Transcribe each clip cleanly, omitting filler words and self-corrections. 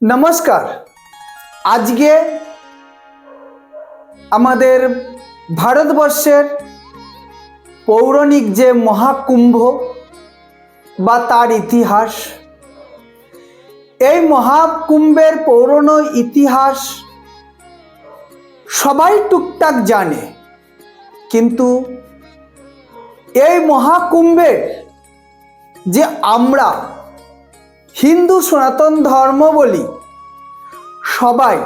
नमस्कार। आज के आमादेर भारतवर्षेर पौराणिक जे महाकुम्भ बा तार इतिहास, এই মহাকুম্ভের পৌরাণিক ইতিহাস সবাই টুকটাক জানে, কিন্তু এই মহাকুম্ভের যে আমরা হিন্দু সনাতন ধর্মাবলী সবাই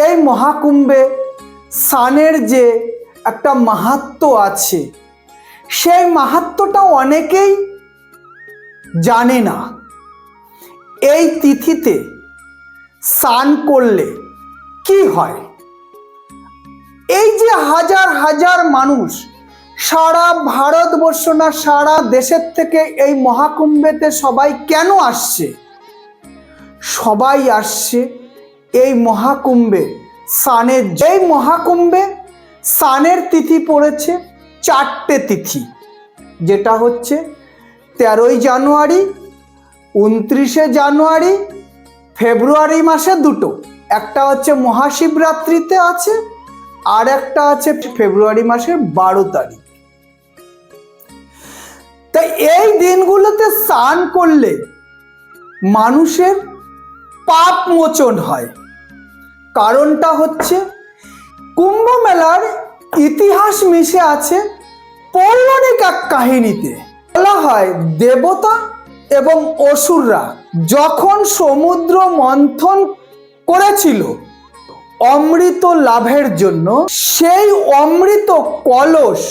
এই মহাকুম্ভে স্নানের যে একটা মাহাত্ম্য আছে, সেই মাহাত্ম্যটা অনেকেই জানে না। এই তিথিতে স্নান করলে কি হয়, এই যে হাজার হাজার মানুষ সারা ভারতবর্ষ না সারা দেশের থেকে এই মহাকুম্ভেতে সবাই কেন আসছে? সবাই আসছে এই মহাকুম্ভে স্নানের। যেই মহাকুম্ভে স্নানের তিথি পড়েছে চারটে তিথি, যেটা হচ্ছে 13ই জানুয়ারি, 29শে জানুয়ারি, ফেব্রুয়ারি মাসে দুটো, একটা হচ্ছে মহাশিবরাত্রিতে আছে আর একটা আছে ফেব্রুয়ারি মাসের 12 তারিখ। তাই এই দিনগুলোতে স্নান করলে মানুষের পাপ মোচন হয়। কারণটা হচ্ছে কুম্ভ মেলার ইতিহাস মিশে আছে পৌরাণিক এক কাহিনীতে। বলা হয় দেবতা এবং অসুররা যখন সমুদ্র মন্থন করেছিল অমৃত লাভের জন্য, সেই অমৃত কলস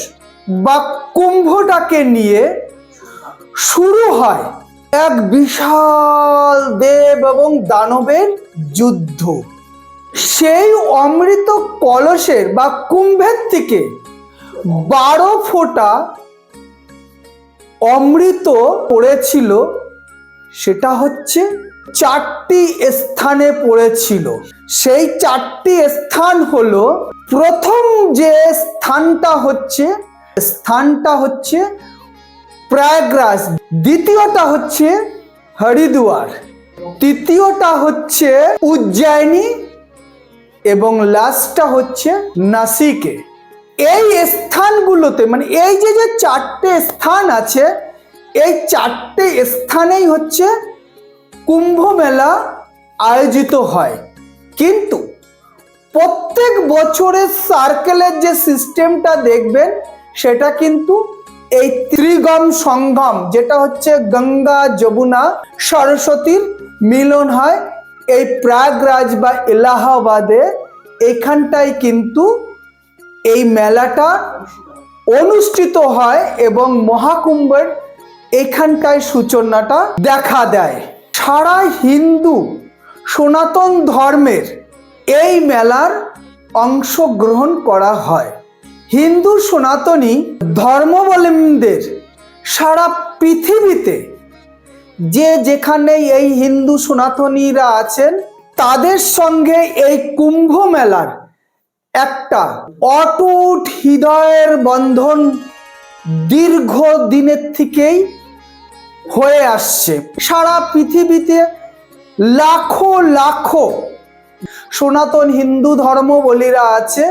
বা কুম্ভটাকে নিয়ে শুরু হয় এক বিশাল দেব এবং দানবের যুদ্ধ। সেই অমৃত কলসের বা কুম্ভের থেকে 12 ফোঁটা অমৃত পড়েছিল, সেটা হচ্ছে 4টি স্থানে পড়েছিল। সেই 4টি স্থান হলো, প্রথম যে স্থানটা হচ্ছে প্রয়াগরাজ, দ্বিতীয়টা হচ্ছে হরিদ্বার, তৃতীয়টা হচ্ছে উজ্জয়িনী এবং লাস্টটা হচ্ছে নাসিকে। এই স্থানগুলোতে মানে এই যে 4টে স্থান আছে, এই 4টে স্থানেই হচ্ছে কুম্ভ মেলা আয়োজিত হয়। কিন্তু প্রত্যেক বছরের সার্কেলের যে সিস্টেমটা দেখবেন, সেটা কিন্তু এই ত্রিগম সঙ্গম, যেটা হচ্ছে গঙ্গা যমুনা সরস্বতীর মিলন হয় এই প্রয়াগরাজ বা এলাহাবাদে। এখানটাই কিন্তু এই মেলাটা অনুষ্ঠিত হয় এবং মহাকুম্ভের এখানটায় সূচনাটা দেখা দেয়। সারা হিন্দু সনাতন ধর্মের এই মেলার অংশগ্রহণ করা হয়। হিন্দু সনাতনী ধর্মাবলম্বীদের সারা পৃথিবীতে যে যেখানে এই হিন্দু সনাতনীরা আছেন, তাদের সঙ্গে এই কুম্ভ মেলার একটা অটুট হৃদয়ের বন্ধন দীর্ঘ দিনের থেকেই হয়ে আসছে। সারা পৃথিবীতে লাখো লাখো সনাতন হিন্দু ধর্মাবলীরা আছে,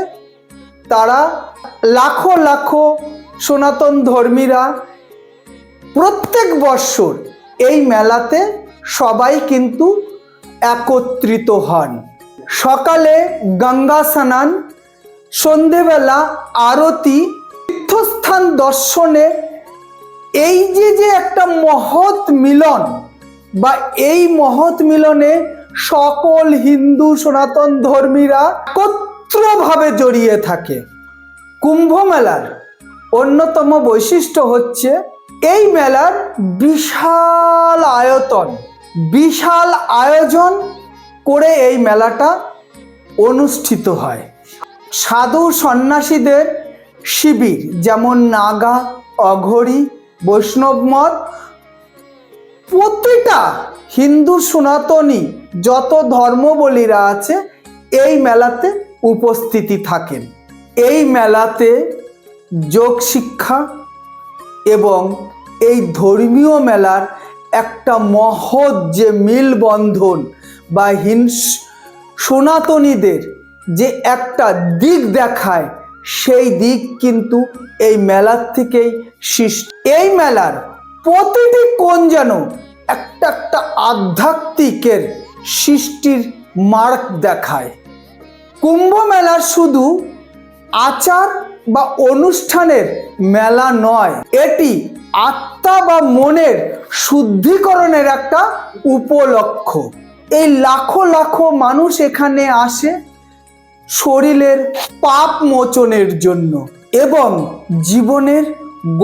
তারা লাখো লাখো সনাতন ধর্মীরা প্রত্যেক বৎসর এই মেলাতে সবাই কিন্তু একত্রিত হন। সকালে গঙ্গা স্নান, সন্ধেবেলা আরতি, তীর্থস্থান দর্শনে এই যে একটা মহৎ মিলন বা এই মহৎ মিলনে সকল হিন্দু সনাতন ধর্মীরা একত্রভাবে জড়িয়ে থাকে। কুম্ভ মেলার অন্যতম বৈশিষ্ট্য হচ্ছে এই মেলার বিশাল আয়তন, বিশাল আয়োজন করে এই মেলাটা অনুষ্ঠিত হয়। সাধু সন্ন্যাসীদের শিবির, যেমন নাগা, অঘরী, বৈষ্ণব মত, প্রতিটা হিন্দু সনাতনী যত ধর্মাবলীরা আছে এই মেলাতে উপস্থিতি থাকেন। এই মেলাতে যোগ শিক্ষা এবং এই ধর্মীয় মেলার একটা মহৎ যে মিলবন্ধন বা সনাতনীদের যে একটা দিক দেখায়, সেই দিক কিন্তু এই মেলার থেকেই সৃষ্টি। এই মেলার প্রতিটি কোণ যেন একটা একটা আধ্যাত্মিকের সৃষ্টির মার্গ দেখায়। কুম্ভ মেলা শুধু আচার বা অনুষ্ঠানের মেলা নয়, এটি আত্মা বা মনের শুদ্ধিকরণের একটা উপলক্ষ। এই লাখো লাখো মানুষ এখানে আসে শরীরের পাপ মোচনের জন্য এবং জীবনের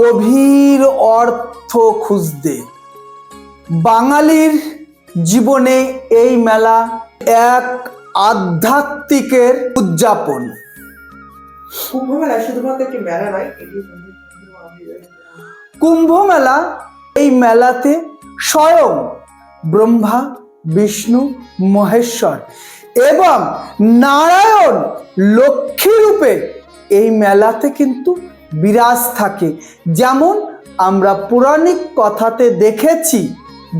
গভীর অর্থ খুঁজতে। বাঙালির জীবনে এই মেলা এক আধ্যাত্মিকের উদযাপন। কুম্ভ মেলা শুধুমাত্র একটি মেলা নয়, কুম্ভ মেলা, এই মেলাতে স্বয়ং ব্রহ্মা, বিষ্ণু, মহেশ্বর এবং নারায়ণ লক্ষ্মী রূপে এই মেলাতে কিন্তু বিরাজ থাকে। যেমন আমরা পৌরাণিক কথাতে দেখেছি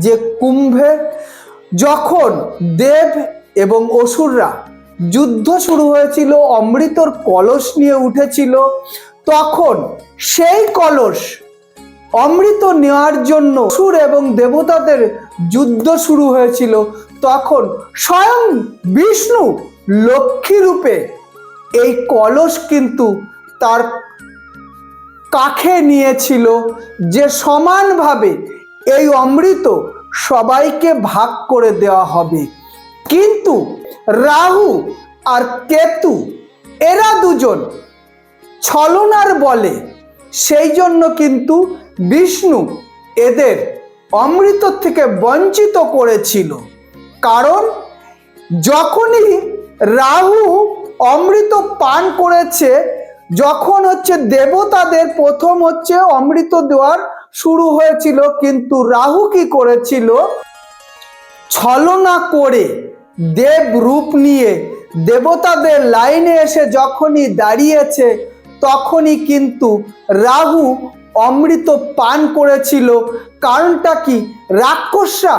যে কুম্ভে যখন দেব এবং অসুররা যুদ্ধ শুরু হয়েছিল, অমৃতর কলস নিয়ে উঠেছিল, তখন সেই কলস অমৃত নেওয়ার জন্য অসুর এবং দেবতাদের যুদ্ধ শুরু হয়েছিল। তখন স্বয়ং বিষ্ণু লক্ষ্মী রূপে এই কলস কিন্তু তার কাখে নিয়েছিল, যে সমানভাবে এই অমৃত সবাইকে ভাগ করে দেওয়া হবে। কিন্তু রাহু আর কেতু এরা দুজন ছলনার বলে, সেই জন্য কিন্তু বিষ্ণু এদের অমৃত থেকে বঞ্চিত করেছিল। কারণ যখনই রাহু অমৃত পান করেছে, যখন দেবতাদের প্রথম অমৃত দেওয়ার শুরু হয়েছিল, কিন্তু রাহু কি করেছিল, ছলনা করে দেব রূপ নিয়ে দেবতাদের লাইনে এসে যখনই দাঁড়িয়েছে, তখনই কিন্তু রাহু অমৃত পান করেছিল। কারণটা কি, রাক্ষসরা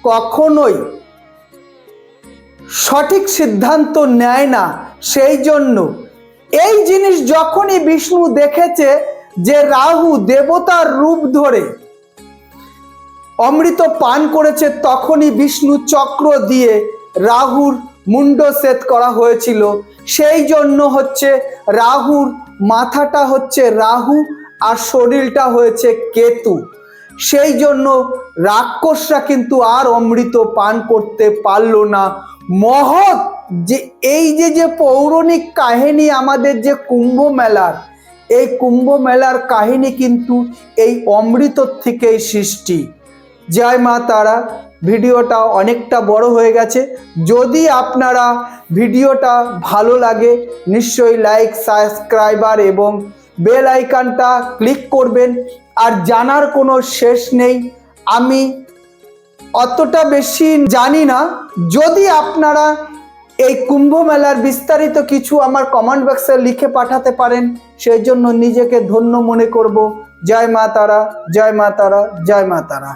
কখনোই সঠিক সিদ্ধান্ত নেয় না। সেই জন্য এই জিনিস যখনই বিষ্ণু দেখেছে যে রাহু দেবতার রূপ ধরে অমৃত পান করেছে, তখনই বিষ্ণু চক্র দিয়ে রাহুর মুন্ডচ্ছেদ করা হয়েছিল। সেই জন্য রাহুর মাথাটা রাহু আর শরীরটা হয়েছে কেতু। সেই জন্য রাক্ষসরা কিন্তু আর অমৃত পান করতে পারল না। মহৎ যে এই যে পৌরাণিক কাহিনী, আমাদের যে কুম্ভ মেলার, এই কুম্ভ মেলার কাহিনী কিন্তু এই অমৃত থেকেই সৃষ্টি। জয় মা তারা। ভিডিওটা অনেকটা বড় হয়ে গেছে। যদি আপনারা ভিডিওটা ভালো লাগে, নিশ্চয়ই লাইক, সাবস্ক্রাইবার এবং বেল আইকনটা ক্লিক করবেন। আর জানার কোনো শেষ নেই, আমি অতটা বেশি জানি না। যদি আপনারা এই কুম্ভ মেলার বিস্তারিত কিছু আমার কমেন্ট বক্সে লিখে পাঠাতে পারেন, সেই জন্য নিজেকে ধন্য মনে করব। জয় মা তারা, জয় মা তারা, জয় মা তারা।